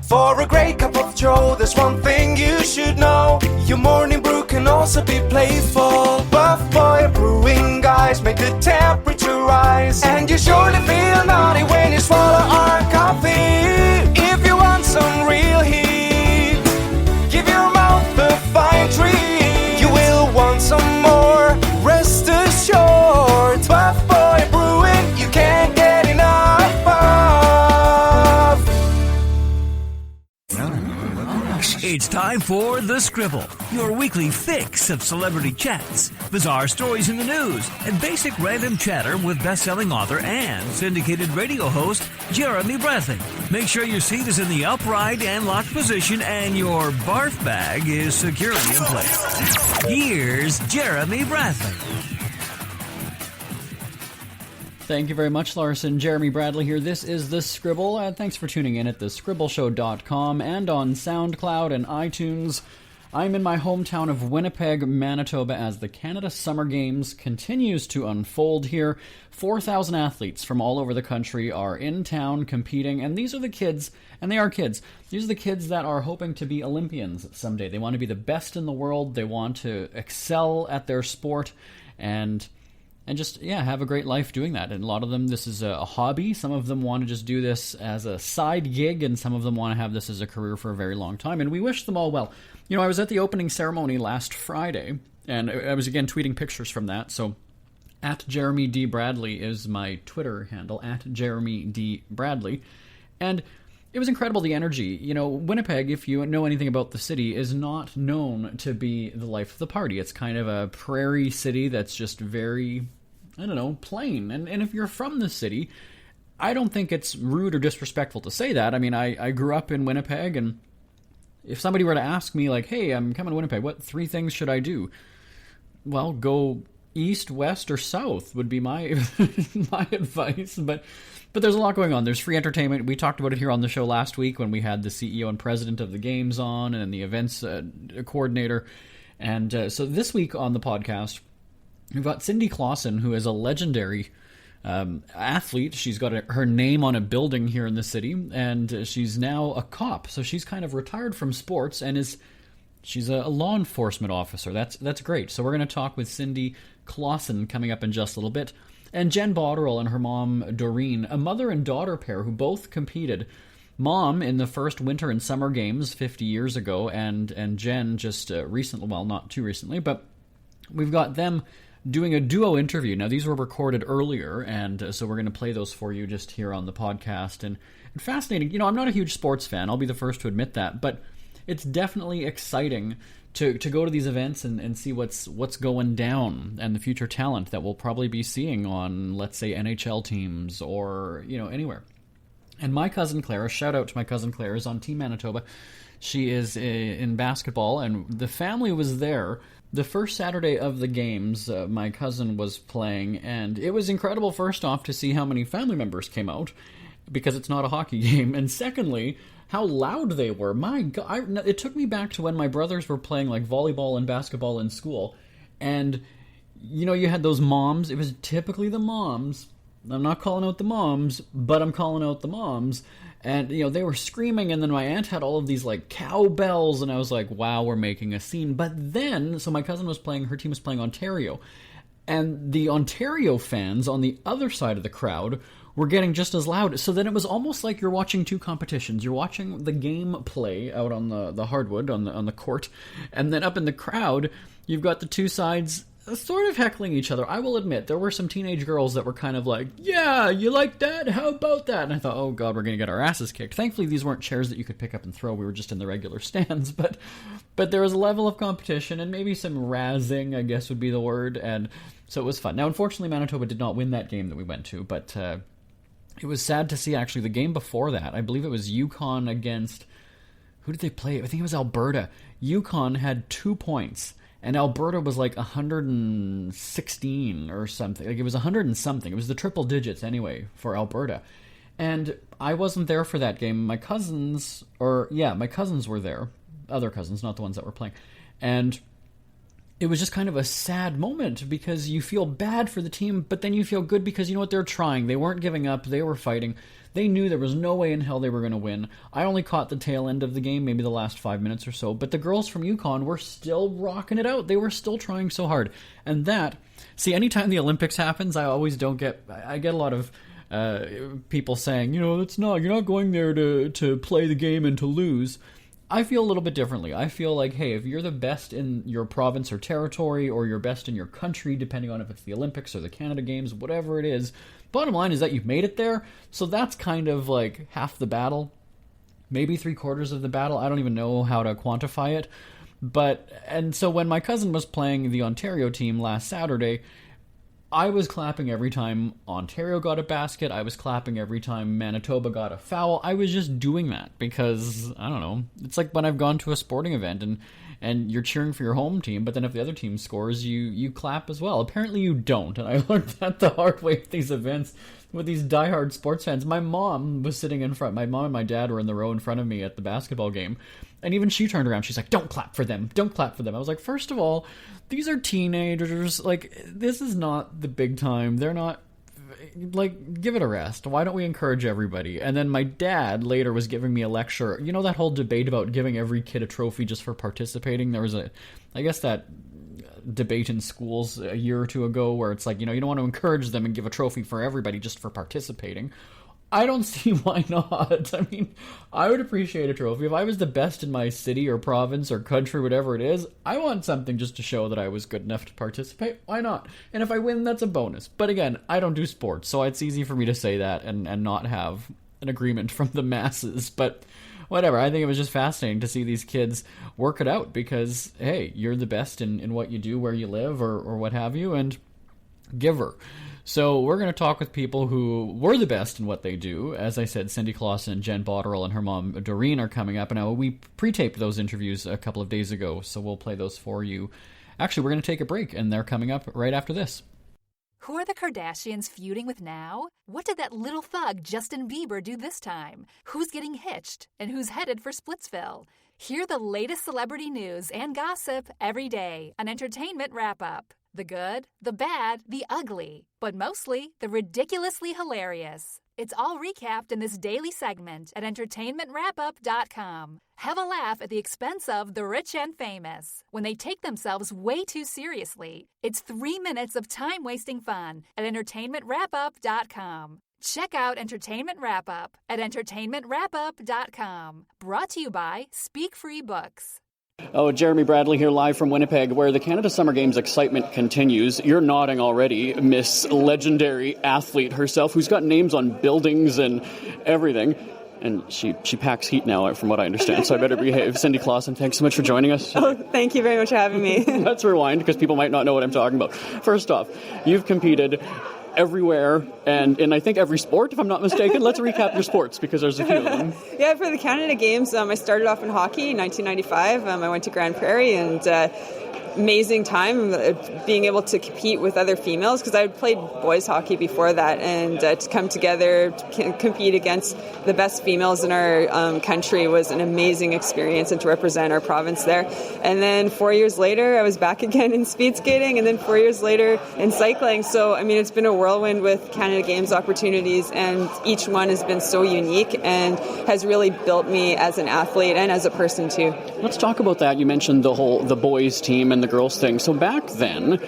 For a great cup of joe, there's one thing you should know. Your morning brew can also be playful. Buff Boy Brewing guys make the temperature rise. And you surely feel naughty when you swallow our coffee. If you want some real heat, give your mouth a fine treat. You will want some more, rest assured. Buff Boy Brewing, you can't get enough of. It's time for The Scribble, your weekly fix of celebrity chats, bizarre stories in the news, and basic random chatter with best-selling author and syndicated radio host Jeremy Bradley. Make sure your seat is in the upright and locked position and your barf bag is securely in place. Here's Jeremy Bradley. Thank you very much, Larson. Jeremy Bradley here. This is The Scribble. Thanks for tuning in at thescribbleshow.com and on SoundCloud and iTunes. I'm in my hometown of Winnipeg, Manitoba, as the Canada Summer Games continues to unfold here. 4,000 athletes from all over the country are in town competing, and these are the kids, and they are kids. These are the kids that are hoping to be Olympians someday. They want to be the best in the world. They want to excel at their sport, and just, have a great life doing that. And a lot of them, this is a hobby. Some of them want to just do this as a side gig, and some of them want to have this as a career for a very long time. And we wish them all well. You know, I was at the opening ceremony last Friday, and I was again tweeting pictures from that. So, at Jeremy D. Bradley is my Twitter handle, at Jeremy D. Bradley. And it was incredible, the energy. You know, Winnipeg, if you know anything about the city, is not known to be the life of the party. It's kind of a prairie city that's just very, plain. And if you're from the city, I don't think it's rude or disrespectful to say that. I mean, I grew up in Winnipeg, and if somebody were to ask me, like, hey, I'm coming to Winnipeg, what 3 things should I do? Well, go east, west, or south would be my my advice. But there's a lot going on. There's free entertainment. We talked about it here on the show last week when we had the CEO and president of the games on, and the events coordinator. And so this week on the podcast, we've got Cindy Clausen, who is a legendary athlete. She's got her name on a building here in the city, and she's now a cop. So she's kind of retired from sports and she's a law enforcement officer. That's great. So we're going to talk with Cindy Clausen coming up in just a little bit. And Jen Botterill and her mom, Doreen, a mother and daughter pair who both competed. Mom in the first Winter and Summer Games 50 years ago, and Jen just recently, well, not too recently, but we've got them doing a duo interview. Now, these were recorded earlier, and so we're going to play those for you just here on the podcast. And fascinating. You know, I'm not a huge sports fan. I'll be the first to admit that, but it's definitely exciting to go to these events and see what's going down, and the future talent that we'll probably be seeing on, let's say, NHL teams or, anywhere. And my cousin Clara, shout out to my cousin Clara, is on Team Manitoba. She is in basketball, and the family was there. The first Saturday of the games, my cousin was playing, and it was incredible, first off, to see how many family members came out, because it's not a hockey game, and secondly, how loud they were. My God, it took me back to when my brothers were playing like volleyball and basketball in school, and, you had those moms. It was typically the moms. I'm not calling out the moms, but I'm calling out the moms. And, they were screaming, and then my aunt had all of these, like, cowbells, and I was like, wow, we're making a scene. But then, so my cousin was playing, her team was playing Ontario, and the Ontario fans on the other side of the crowd were getting just as loud. So then it was almost like you're watching two competitions. You're watching the game play out on the hardwood, on the court, and then up in the crowd, you've got the two sides sort of heckling each other. I will admit, there were some teenage girls that were kind of like, yeah, you like that? How about that? And I thought, oh God, we're going to get our asses kicked. Thankfully, these weren't chairs that you could pick up and throw. We were just in the regular stands. But there was a level of competition and maybe some razzing, I guess would be the word. And so it was fun. Now, unfortunately, Manitoba did not win that game that we went to. But it was sad to see, actually, the game before that. I believe it was Yukon against... Who did they play? I think it was Alberta. Yukon had 2 points. And Alberta was like 116 or something. Like, it was 100 and something. It was the triple digits anyway for Alberta. And I wasn't there for that game. My cousins were there. Other cousins, not the ones that were playing. And it was just kind of a sad moment because you feel bad for the team, but then you feel good because you know what, they're trying. They weren't giving up. They were fighting. They knew there was no way in hell they were going to win. I only caught the tail end of the game, maybe the last 5 minutes or so, but the girls from UConn were still rocking it out. They were still trying so hard. And that, see, anytime the Olympics happens, I get a lot of people saying, you're not going there to play the game and to lose. I feel a little bit differently. I feel like, hey, if you're the best in your province or territory, or you're best in your country, depending on if it's the Olympics or the Canada Games, whatever it is, bottom line is that you've made it there. So that's kind of like half the battle, maybe 3/4 of the battle. I don't even know how to quantify it. And so when my cousin was playing the Ontario team last Saturday, I was clapping every time Ontario got a basket. I was clapping every time Manitoba got a foul. I was just doing that because, I don't know, it's like when I've gone to a sporting event and you're cheering for your home team, but then if the other team scores, you clap as well. Apparently you don't, and I learned that the hard way at these events with these diehard sports fans. My mom was sitting in front. My mom and my dad were in the row in front of me at the basketball game, and even she turned around. She's like, don't clap for them. Don't clap for them. I was like, first of all, these are teenagers. Like, this is not the big time. They're not, like, give it a rest. Why don't we encourage everybody? And then my dad later was giving me a lecture. You know that whole debate about giving every kid a trophy just for participating? There was that debate in schools a year or two ago where it's like, you don't want to encourage them and give a trophy for everybody just for participating. I don't see why not. I mean, I would appreciate a trophy. If I was the best in my city or province or country, whatever it is, I want something just to show that I was good enough to participate. Why not? And if I win, that's a bonus. But again, I don't do sports, so it's easy for me to say that and not have an agreement from the masses. But whatever, I think it was just fascinating to see these kids work it out because, hey, you're the best in what you do, where you live, or what have you, and give her. So we're going to talk with people who were the best in what they do. As I said, Cindy Clausen and Jen Botterill and her mom, Doreen, are coming up. And we pre-taped those interviews a couple of days ago, so we'll play those for you. Actually, we're going to take a break, and they're coming up right after this. Who are the Kardashians feuding with now? What did that little thug Justin Bieber do this time? Who's getting hitched? And who's headed for Splitsville? Hear the latest celebrity news and gossip every day on Entertainment Wrap-Up. The good, the bad, the ugly, but mostly the ridiculously hilarious. It's all recapped in this daily segment at entertainmentwrapup.com. Have a laugh at the expense of the rich and famous when they take themselves way too seriously. It's 3 minutes of time-wasting fun at entertainmentwrapup.com. Check out Entertainment Wrap-Up at entertainmentwrapup.com. Brought to you by Speak Free Books. Oh, Jeremy Bradley here live from Winnipeg, where the Canada Summer Games excitement continues. You're nodding already, Miss Legendary Athlete herself, who's got names on buildings and everything. And she packs heat now, from what I understand, so I better behave. Cindy Clausen, thanks so much for joining us. Oh, thank you very much for having me. Let's rewind, because people might not know what I'm talking about. First off, you've competed everywhere, and I think every sport, if I'm not mistaken. Let's recap your sports, because there's a few of them. Yeah, for the Canada Games, I started off in hockey in 1995. I went to Grand Prairie, and amazing time being able to compete with other females, because I had played boys hockey before that, and to come together to compete against the best females in our country was an amazing experience, and to represent our province there. And then 4 years later, I was back again in speed skating, and then 4 years later in cycling. So, I mean, it's been a whirlwind with Canada Games opportunities, and each one has been so unique and has really built me as an athlete and as a person too. Let's talk about that. You mentioned the boys team and the girls thing. So back then,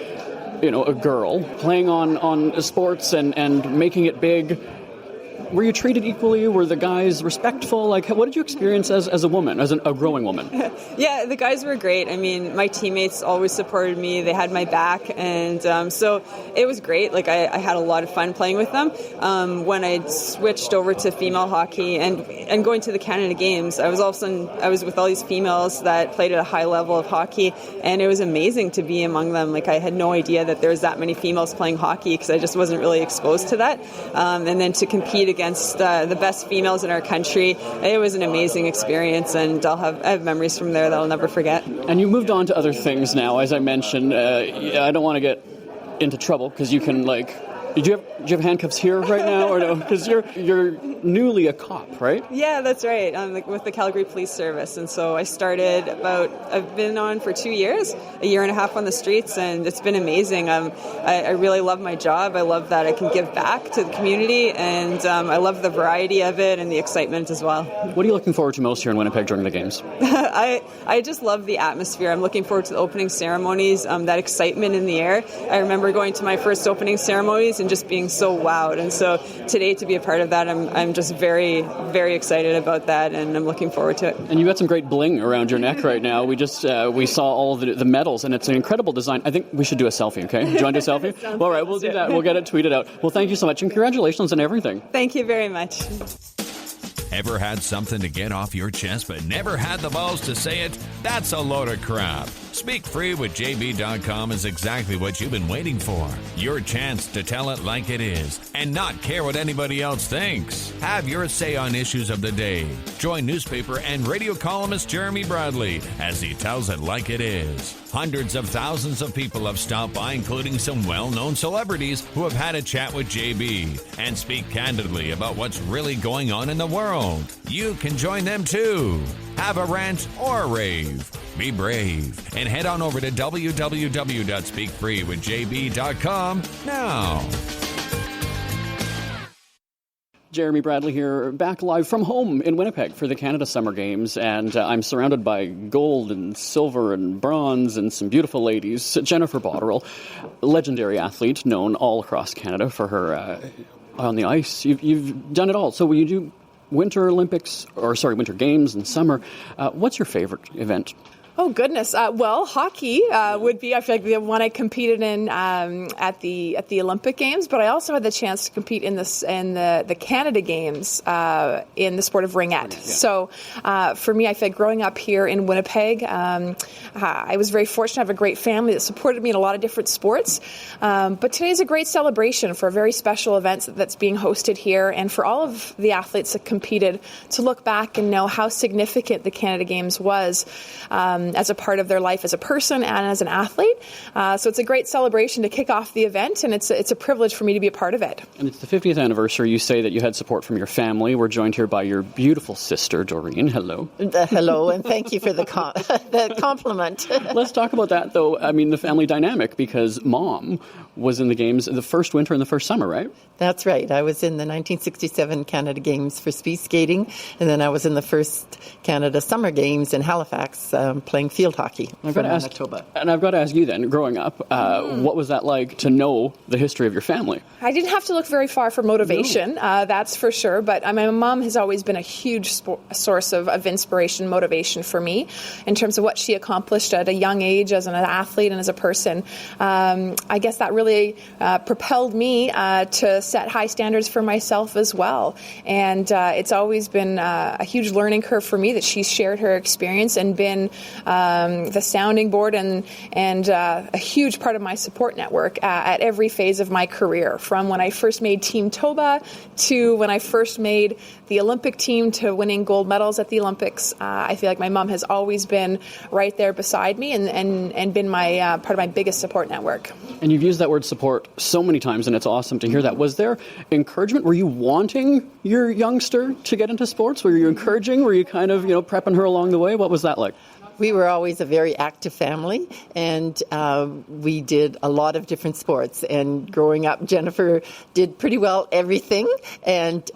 a girl playing on sports and making it big, were you treated equally? Were the guys respectful? Like, what did you experience as a woman, as a growing woman? Yeah, the guys were great. I mean, my teammates always supported me. They had my back, and so it was great. Like, I had a lot of fun playing with them. When I switched over to female hockey and going to the Canada Games, I was with all these females that played at a high level of hockey, and it was amazing to be among them. Like, I had no idea that there was that many females playing hockey, because I just wasn't really exposed to that. And then to compete against the best females in our country, it was an amazing experience, and I have memories from there that I'll never forget. And you moved on to other things now, as I mentioned. I don't want to get into trouble, because you can Do you have handcuffs here right now, or no? Because you're newly a cop, right? Yeah, that's right. I'm with the Calgary Police Service, and so I've been on for 2 years, a year and a half on the streets, and it's been amazing. I really love my job. I love that I can give back to the community, and I love the variety of it and the excitement as well. What are you looking forward to most here in Winnipeg during the games? I just love the atmosphere. I'm looking forward to the opening ceremonies, that excitement in the air. I remember going to my first opening ceremonies and just being so wowed, and so today to be a part of that, I'm just very, very excited about that, and I'm looking forward to it. And you've got some great bling around your neck right now. We just we saw all the medals, and it's an incredible design. I think we should do a selfie, okay? Do you want to do a selfie? All right, we'll do that. We'll get it tweeted out. Well, thank you so much, and congratulations on everything. Thank you very much. Ever had something to get off your chest but never had the balls to say it? That's a load of crap. Speak Free with JB.com is exactly what you've been waiting for. Your chance to tell it like it is and not care what anybody else thinks. Have your say on issues of the day. Join newspaper and radio columnist Jeremy Bradley as he tells it like it is. Hundreds of thousands of people have stopped by, including some well-known celebrities who have had a chat with JB and speak candidly about what's really going on in the world. You can join them too. Have a rant or a rave. Be brave and head on over to www.speakfreewithjb.com now. Jeremy Bradley here, back live from home in Winnipeg for the Canada Summer Games, and I'm surrounded by gold and silver and bronze and some beautiful ladies. Jennifer Botterill, legendary athlete known all across Canada for her on the ice. You've done it all. So will you do Winter Games and summer? What's your favorite event? Oh, goodness. Well, hockey would be, I feel like, the one I competed in at the Olympic Games, but I also had the chance to compete in the Canada Games in the sport of ringette. Yeah. So for me, I feel like growing up here in Winnipeg, I was very fortunate to have a great family that supported me in a lot of different sports. But today is a great celebration for a very special event that's being hosted here, and for all of the athletes that competed to look back and know how significant the Canada Games was as a part of their life as a person and as an athlete. So it's a great celebration to kick off the event, and it's a privilege for me to be a part of it. And it's the 50th anniversary. You say that you had support from your family. We're joined here by your beautiful sister, Doreen. Hello. Hello, and thank you for the compliment. Let's talk about that, though. I mean, the family dynamic, because Mom was in the games the first winter and the first summer, right? That's right. I was in the 1967 Canada Games for speed skating, and then I was in the first Canada Summer Games in Halifax playing field hockey for Manitoba. And I've got to ask you then, growing up, what was that like to know the history of your family? I didn't have to look very far for motivation, that's for sure, but my mom has always been a huge source of inspiration, motivation for me in terms of what she accomplished at a young age as an athlete and as a person. I guess that really propelled me to set high standards for myself as well. And it's always been a huge learning curve for me that she's shared her experience and been the sounding board and a huge part of my support network at every phase of my career, from when I first made Team Toba to when I first made the Olympic team to winning gold medals at the Olympics. I feel like my mom has always been right there beside me and been my part of my biggest support network. And you've used that word support so many times, and it's awesome to hear that. Was there encouragement? Were you wanting your youngster to get into sports? Were you encouraging? Were you kind of, prepping her along the way? What was that like? We were always a very active family, and we did a lot of different sports. And growing up, Jennifer did pretty well everything, and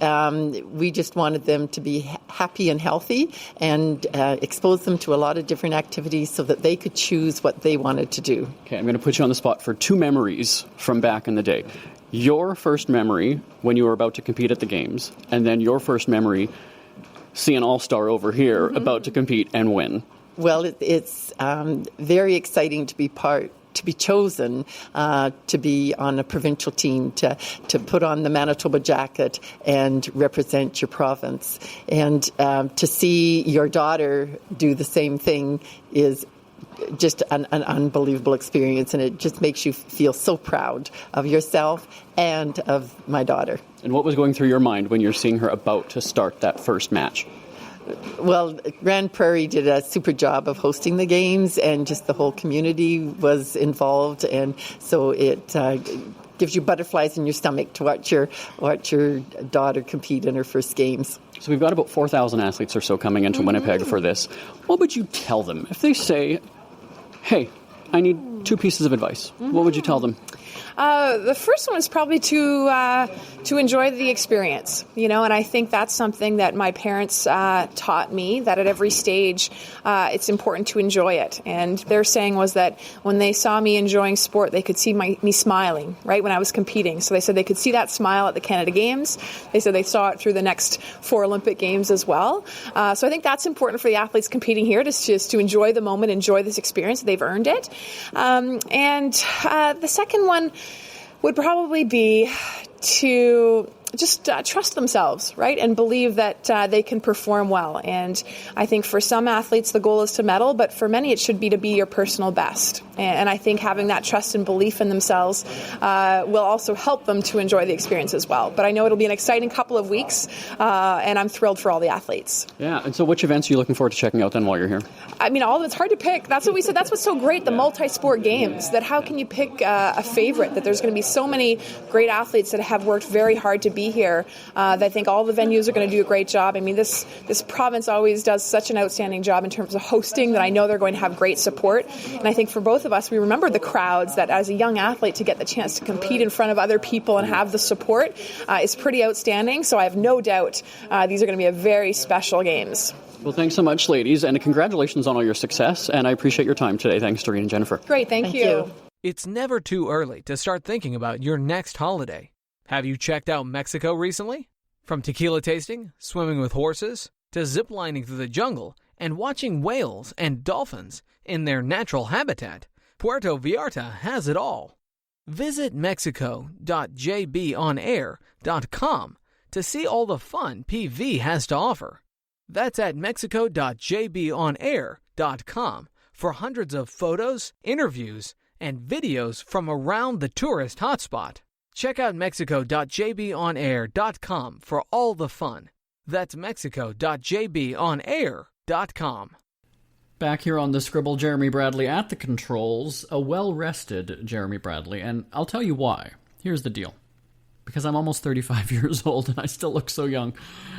we just wanted them to be happy and healthy and expose them to a lot of different activities so that they could choose what they wanted to do. Okay, I'm going to put you on the spot for two memories from back in the day. Your first memory when you were about to compete at the games, and then your first memory seeing an all-star over here about to compete and win. Well, it's very exciting to be chosen to be on a provincial team, to put on the Manitoba jacket and represent your province. And to see your daughter do the same thing is just an unbelievable experience, and it just makes you feel so proud of yourself and of my daughter. And what was going through your mind when you're seeing her about to start that first match? Well, Grand Prairie did a super job of hosting the games, and just the whole community was involved, and so it gives you butterflies in your stomach to watch your daughter compete in her first games. So we've got about 4,000 athletes or so coming into Winnipeg for this. What would you tell them if they say, hey, I need 2 pieces of advice? What would you tell them? The first one is probably to enjoy the experience, and I think that's something that my parents taught me, that at every stage it's important to enjoy it. And their saying was that when they saw me enjoying sport, they could see me smiling, right, when I was competing. So they said they could see that smile at the Canada Games. They said they saw it through the next 4 Olympic Games as well. So I think that's important for the athletes competing here, just to enjoy the moment, enjoy this experience. They've earned it. And the second one would probably be to just trust themselves, right, and believe that they can perform well. And I think for some athletes, the goal is to medal, but for many, it should be to be your personal best. And I think having that trust and belief in themselves will also help them to enjoy the experience as well. But I know it'll be an exciting couple of weeks, and I'm thrilled for all the athletes. Yeah, and so which events are you looking forward to checking out then while you're here? I mean, all of it's hard to pick. That's what we said. That's what's so great, the multi-sport games, that how can you pick a favorite, that there's going to be so many great athletes that have worked very hard to be here, that I think all the venues are going to do a great job. I mean, this province always does such an outstanding job in terms of hosting that I know they're going to have great support. And I think for both of us, we remember the crowds, that as a young athlete to get the chance to compete in front of other people and have the support is pretty outstanding. So I have no doubt these are going to be a very special games. Well, thanks so much, ladies, and congratulations on all your success, and I appreciate your time today. Thanks, Doreen and Jennifer. Great, thank you. It's never too early to start thinking about your next holiday. Have you checked out Mexico recently? From tequila tasting, swimming with horses, to ziplining through the jungle and watching whales and dolphins in their natural habitat, Puerto Vallarta has it all. Visit mexico.jbonair.com to see all the fun PV has to offer. That's at mexico.jbonair.com for hundreds of photos, interviews, and videos from around the tourist hotspot. Check out mexico.jbonair.com for all the fun. That's mexico.jbonair.com. Back here on the Scribble, Jeremy Bradley at the controls, a well-rested Jeremy Bradley, and I'll tell you why. Here's the deal. Because I'm almost 35 years old and I still look so young.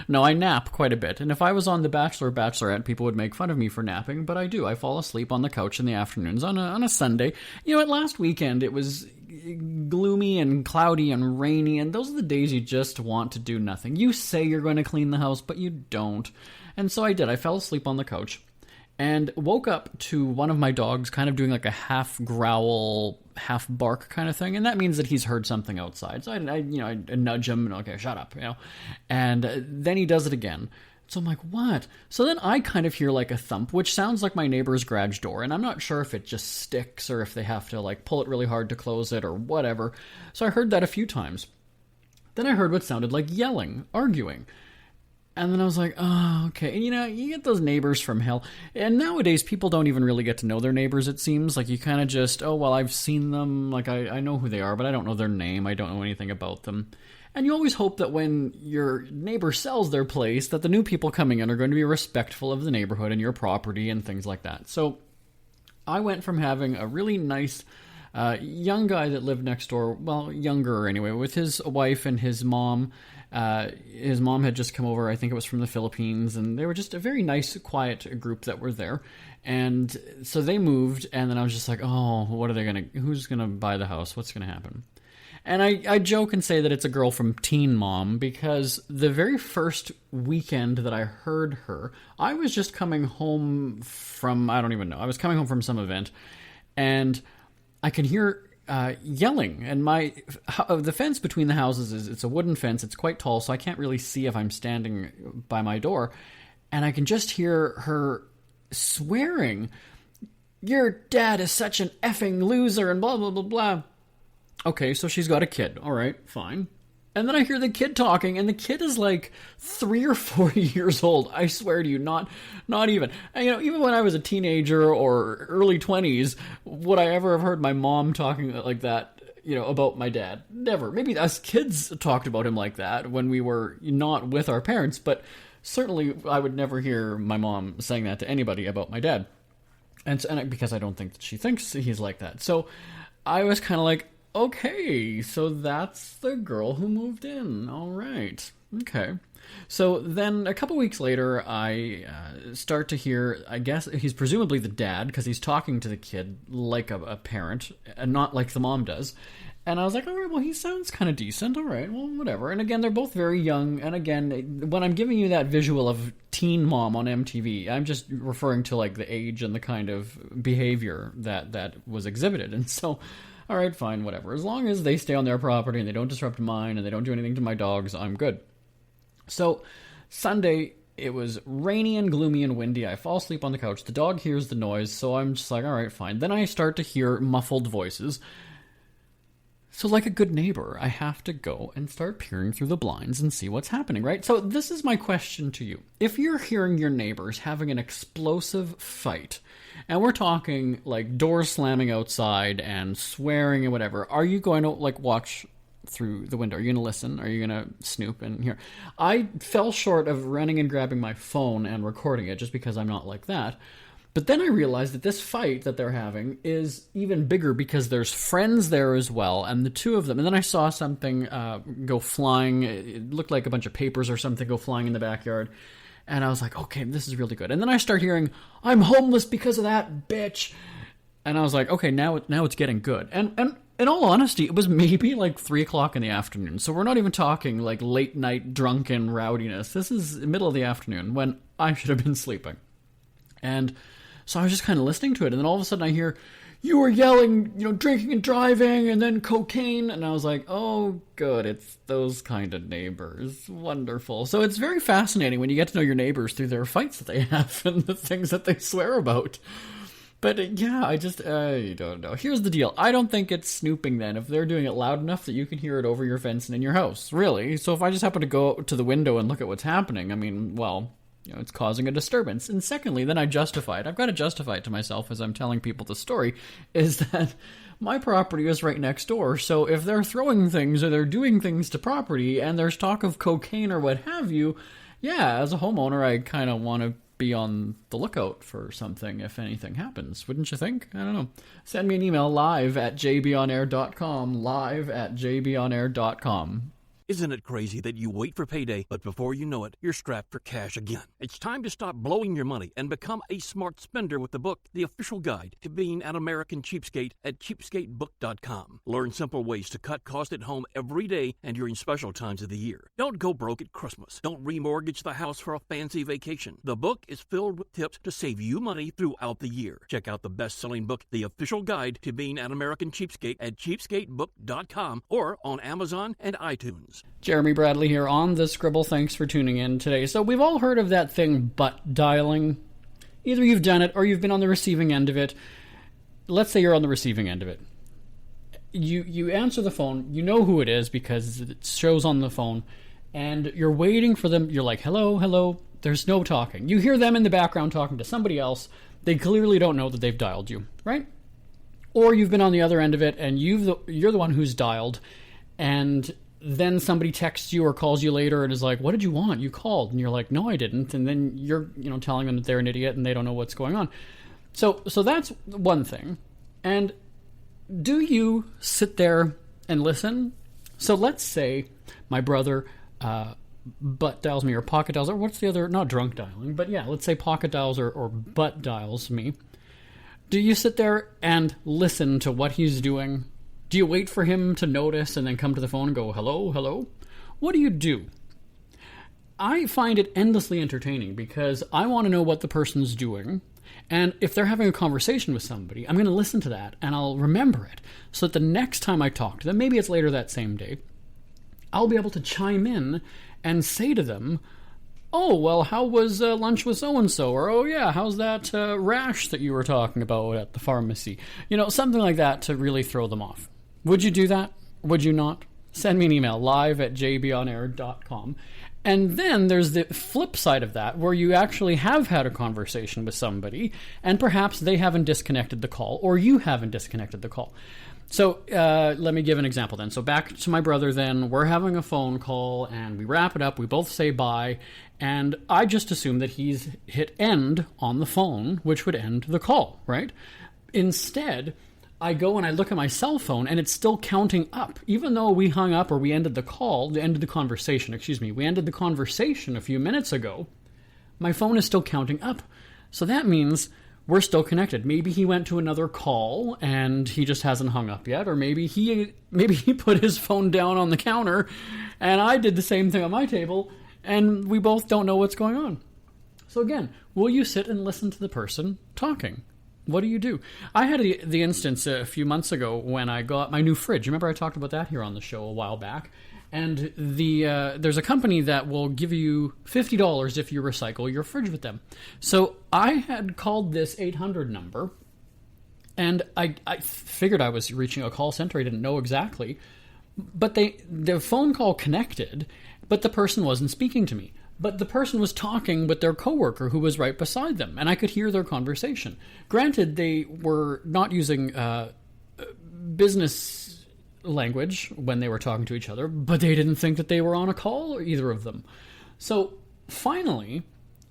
No, I nap quite a bit, and if I was on The Bachelor or Bachelorette, people would make fun of me for napping, but I do. I fall asleep on the couch in the afternoons on a Sunday. You know what, last weekend it was gloomy and cloudy and rainy, and those are the days you just want to do nothing. You say you're going to clean the house, but you don't. And so I did. I fell asleep on the couch and woke up to one of my dogs kind of doing like a half growl, half bark kind of thing, and that means that he's heard something outside. So I nudge him, and okay, shut up, and then he does it again. So I'm like, what? So then I kind of hear like a thump, which sounds like my neighbor's garage door, and I'm not sure if it just sticks or if they have to like pull it really hard to close it or whatever. So I heard that a few times. Then I heard what sounded like yelling, arguing. And then I was like, oh, okay. And you get those neighbors from hell. And nowadays, people don't even really get to know their neighbors, it seems. Like, you kind of just, oh, well, I've seen them. Like, I know who they are, but I don't know their name. I don't know anything about them. And you always hope that when your neighbor sells their place, that the new people coming in are going to be respectful of the neighborhood and your property and things like that. So I went from having a really nice young guy that lived next door, well, younger anyway, with his wife and his mom. His mom had just come over, I think it was from the Philippines, and they were just a very nice, quiet group that were there. And so they moved, and then I was just like, oh, who's going to buy the house? What's going to happen? And I joke and say that it's a girl from Teen Mom, because the very first weekend that I heard her, I was just coming home from, I don't even know, I was coming home from some event, and I could hear yelling, and the fence between the houses it's a wooden fence. It's quite tall, so I can't really see if I'm standing by my door, and I can just hear her swearing, "Your dad is such an effing loser," and blah blah blah blah. Okay, so she's got a kid. All right, fine. And then I hear the kid talking, and the kid is like 3 or 4 years old. I swear to you, not even. And, even when I was a teenager or early 20s, would I ever have heard my mom talking like that, about my dad? Never. Maybe us kids talked about him like that when we were not with our parents, but certainly I would never hear my mom saying that to anybody about my dad. And because I don't think that she thinks he's like that. So I was kind of like, Okay, so that's the girl who moved in. All right. Okay. So then a couple weeks later, I start to hear, I guess he's presumably the dad, because he's talking to the kid like a parent, and not like the mom does. And I was like, all right, well, he sounds kind of decent. All right, well, whatever. And again, they're both very young. And again, when I'm giving you that visual of Teen Mom on MTV, I'm just referring to like the age and the kind of behavior that was exhibited. And so, all right, fine, whatever. As long as they stay on their property and they don't disrupt mine and they don't do anything to my dogs, I'm good. So Sunday, it was rainy and gloomy and windy. I fall asleep on the couch. The dog hears the noise, so I'm just like, all right, fine. Then I start to hear muffled voices. So like a good neighbor, I have to go and start peering through the blinds and see what's happening, right? So this is my question to you. If you're hearing your neighbors having an explosive fight, and we're talking like doors slamming outside and swearing and whatever, are you going to like watch through the window? Are you going to listen? Are you going to snoop and hear? I fell short of running and grabbing my phone and recording it just because I'm not like that. But then I realized that this fight that they're having is even bigger because there's friends there as well, and the two of them. And then I saw something go flying. It looked like a bunch of papers or something go flying in the backyard. And I was like, okay, this is really good. And then I start hearing, I'm homeless because of that bitch. And I was like, okay, now it's getting good. And in all honesty, it was maybe like 3 o'clock in the afternoon. So we're not even talking like late night drunken rowdiness. This is the middle of the afternoon when I should have been sleeping. And so I was just kind of listening to it. And then all of a sudden I hear, you were yelling, drinking and driving and then cocaine. And I was like, oh, good. It's those kind of neighbors. Wonderful. So it's very fascinating when you get to know your neighbors through their fights that they have and the things that they swear about. But yeah, I don't know. Here's the deal. I don't think it's snooping then if they're doing it loud enough that you can hear it over your fence and in your house. Really. So if I just happen to go to the window and look at what's happening, I mean, well, it's causing a disturbance. And secondly, then I justify it. I've got to justify it to myself as I'm telling people the story, is that my property is right next door. So if they're throwing things or they're doing things to property and there's talk of cocaine or what have you, yeah, as a homeowner, I kind of want to be on the lookout for something if anything happens. Wouldn't you think? I don't know. Send me an email live@jbonair.com, live@jbonair.com. Isn't it crazy that you wait for payday, but before you know it, you're strapped for cash again? It's time to stop blowing your money and become a smart spender with the book, The Official Guide to Being an American Cheapskate at cheapskatebook.com. Learn simple ways to cut costs at home every day and during special times of the year. Don't go broke at Christmas. Don't remortgage the house for a fancy vacation. The book is filled with tips to save you money throughout the year. Check out the best-selling book, The Official Guide to Being an American Cheapskate at cheapskatebook.com or on Amazon and iTunes. Jeremy Bradley here on The Scribble. Thanks for tuning in today. So we've all heard of that thing, butt dialing. Either you've done it or you've been on the receiving end of it. Let's say you're on the receiving end of it. You answer the phone. You know who it is because it shows on the phone. And you're waiting for them. You're like, hello, hello. There's no talking. You hear them in the background talking to somebody else. They clearly don't know that they've dialed you, right? Or you've been on the other end of it and you're the one who's dialed. And then somebody texts you or calls you later and is like, what did you want? You called. And you're like, no, I didn't. And then you're, telling them that they're an idiot and they don't know what's going on. So that's one thing. And do you sit there and listen? So let's say my brother butt dials me or pocket dials, or what's the other, not drunk dialing, but yeah, let's say pocket dials or butt dials me. Do you sit there and listen to what he's doing? Do you wait for him to notice and then come to the phone and go, hello, hello? What do you do? I find it endlessly entertaining because I want to know what the person's doing. And if they're having a conversation with somebody, I'm going to listen to that and I'll remember it. So that the next time I talk to them, maybe it's later that same day, I'll be able to chime in and say to them, oh, well, how was lunch with so-and-so? Or, oh, yeah, how's that rash that you were talking about at the pharmacy? Something like that to really throw them off. Would you do that? Would you not? Send me an email, live@jbonair.com. And then there's the flip side of that, where you actually have had a conversation with somebody, and perhaps they haven't disconnected the call, or you haven't disconnected the call. So let me give an example then. So back to my brother then, we're having a phone call, and we wrap it up, we both say bye, and I just assume that he's hit end on the phone, which would end the call, right? Instead, I go and I look at my cell phone and it's still counting up. Even though we hung up or we ended the conversation a few minutes ago, my phone is still counting up. So that means we're still connected. Maybe he went to another call and he just hasn't hung up yet, or maybe he put his phone down on the counter and I did the same thing on my table and we both don't know what's going on. So again, will you sit and listen to the person talking? What do you do? I had the instance a few months ago when I got my new fridge. Remember I talked about that here on the show a while back? And there's a company that will give you $50 if you recycle your fridge with them. So I had called this 800 number, and I figured I was reaching a call center. I didn't know exactly. But the phone call connected, but the person wasn't speaking to me. But the person was talking with their coworker who was right beside them, and I could hear their conversation. Granted, they were not using business language when they were talking to each other, but they didn't think that they were on a call, or either of them. So finally,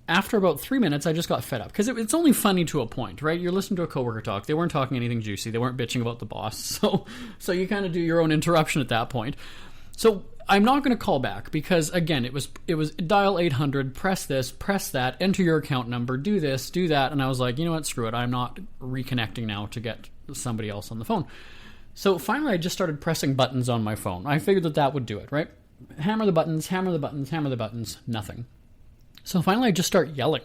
after about 3 minutes, I just got fed up, because it's only funny to a point, right? You're listening to a coworker talk. They weren't talking anything juicy. They weren't bitching about the boss. So you kind of do your own interruption at that point. So I'm not going to call back because, again, it was dial 800, press this, press that, enter your account number, do this, do that. And I was like, you know what, screw it. I'm not reconnecting now to get somebody else on the phone. So finally, I just started pressing buttons on my phone. I figured that would do it, right? Hammer the buttons, hammer the buttons, hammer the buttons, nothing. So finally, I just start yelling.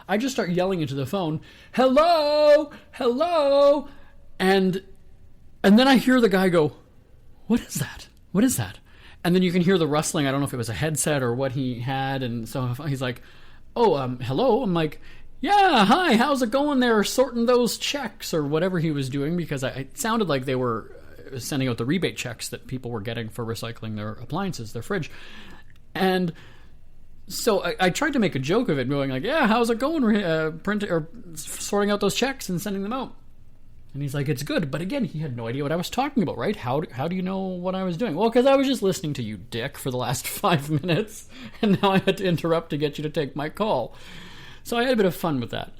I just start yelling into the phone, hello, hello. And then I hear the guy go, what is that? What is that? And then you can hear the rustling. I don't know if it was a headset or what he had. And so he's like, oh, hello. I'm like, yeah, hi, how's it going there sorting those checks or whatever he was doing, because it sounded like they were sending out the rebate checks that people were getting for recycling their appliances, their fridge. And so I tried to make a joke of it, going like, yeah, how's it going sorting out those checks and sending them out? And he's like, it's good. But again, he had no idea what I was talking about, right? How do you know what I was doing? Well, because I was just listening to you, dick, for the last 5 minutes. And now I had to interrupt to get you to take my call. So I had a bit of fun with that.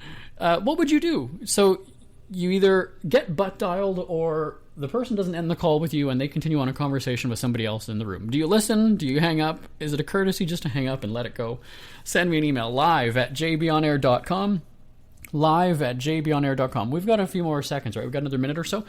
What would you do? So you either get butt dialed, or the person doesn't end the call with you and they continue on a conversation with somebody else in the room. Do you listen? Do you hang up? Is it a courtesy just to hang up and let it go? Send me an email, live@jbonair.com. live@jbonair.com. We've got a few more seconds, right? We've got another minute or so.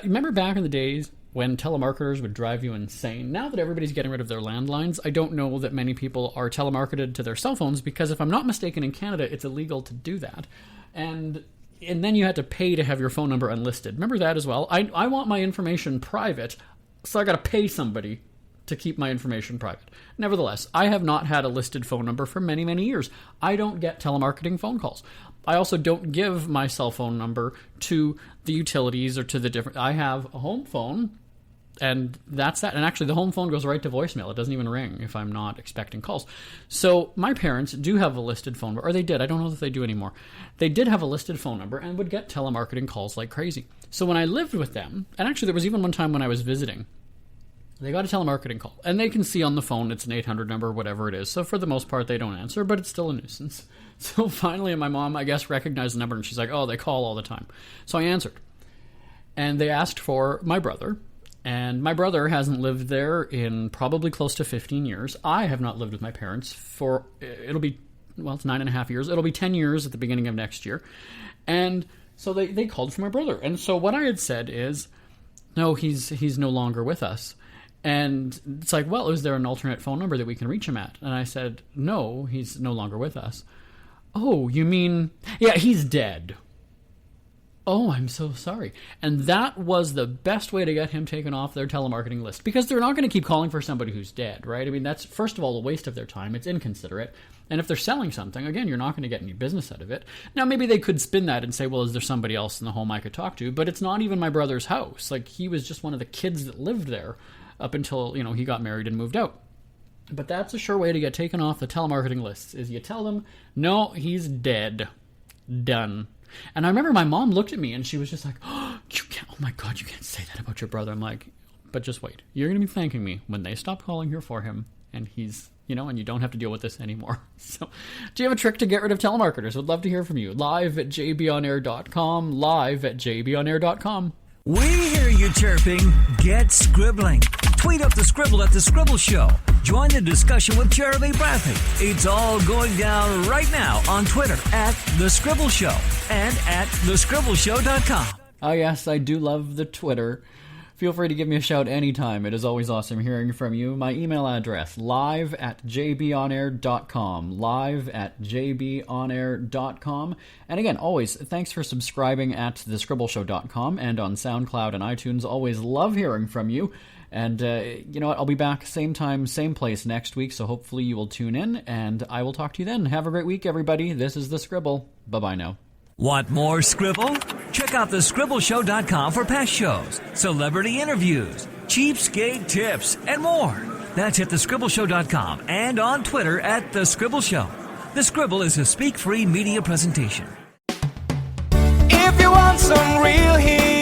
Remember back in the days when telemarketers would drive you insane? Now that everybody's getting rid of their landlines, I don't know that many people are telemarketed to their cell phones, because if I'm not mistaken, in Canada, it's illegal to do that. And then you had to pay to have your phone number unlisted. Remember that as well? I want my information private, so I got to pay somebody to keep my information private. Nevertheless, I have not had a listed phone number for many, many years. I don't get telemarketing phone calls. I also don't give my cell phone number to the utilities or to the different... I have a home phone, and that's that. And actually, the home phone goes right to voicemail. It doesn't even ring if I'm not expecting calls. So my parents do have a listed phone number, or they did. I don't know if they do anymore. They did have a listed phone number and would get telemarketing calls like crazy. So when I lived with them, and actually there was even one time when I was visiting, they got a telemarketing call, and they can see on the phone it's an 800 number, whatever it is. So for the most part, they don't answer, but it's still a nuisance. So finally, my mom, I guess, recognized the number, and she's like, oh, they call all the time. So I answered. And they asked for my brother, and my brother hasn't lived there in probably close to 15 years. I have not lived with my parents for, it's 9.5 years. It'll be 10 years at the beginning of next year. And so they called for my brother. And so what I had said is, no, he's no longer with us. And it's like, well, is there an alternate phone number that we can reach him at? And I said, no, he's no longer with us. Oh, you mean, yeah, he's dead. Oh, I'm so sorry. And that was the best way to get him taken off their telemarketing list, because they're not going to keep calling for somebody who's dead, right? I mean, that's, first of all, a waste of their time. It's inconsiderate. And if they're selling something, again, you're not going to get any business out of it. Now, maybe they could spin that and say, well, is there somebody else in the home I could talk to? But it's not even my brother's house. Like, he was just one of the kids that lived there up until, he got married and moved out. But that's a sure way to get taken off the telemarketing lists, is you tell them, no, he's dead. Done. And I remember my mom looked at me and she was just like, oh my God, you can't say that about your brother. I'm like, but just wait. You're going to be thanking me when they stop calling here for him and he's, and you don't have to deal with this anymore. So do you have a trick to get rid of telemarketers? Would love to hear from you. live@jbonair.com, live@jbonair.com. We hear you chirping. Get scribbling. Tweet up the Scribble at The Scribble Show. Join the discussion with Jeremy Bradley. It's all going down right now on Twitter at The Scribble Show and at thescribbleshow.com. Oh, yes, I do love the Twitter. Feel free to give me a shout anytime. It is always awesome hearing from you. My email address, live@jbonair.com. live@jbonair.com. And again, always, thanks for subscribing at thescribbleshow.com and on SoundCloud and iTunes. Always love hearing from you. And you know what? I'll be back same time, same place next week, so hopefully you will tune in, and I will talk to you then. Have a great week, everybody. This is The Scribble. Bye-bye now. Want more Scribble? Check out thescribbleshow.com for past shows, celebrity interviews, cheapskate tips, and more. That's at thescribbleshow.com and on Twitter at The Scribble Show. The Scribble is a speak-free media presentation. If you want some real heat,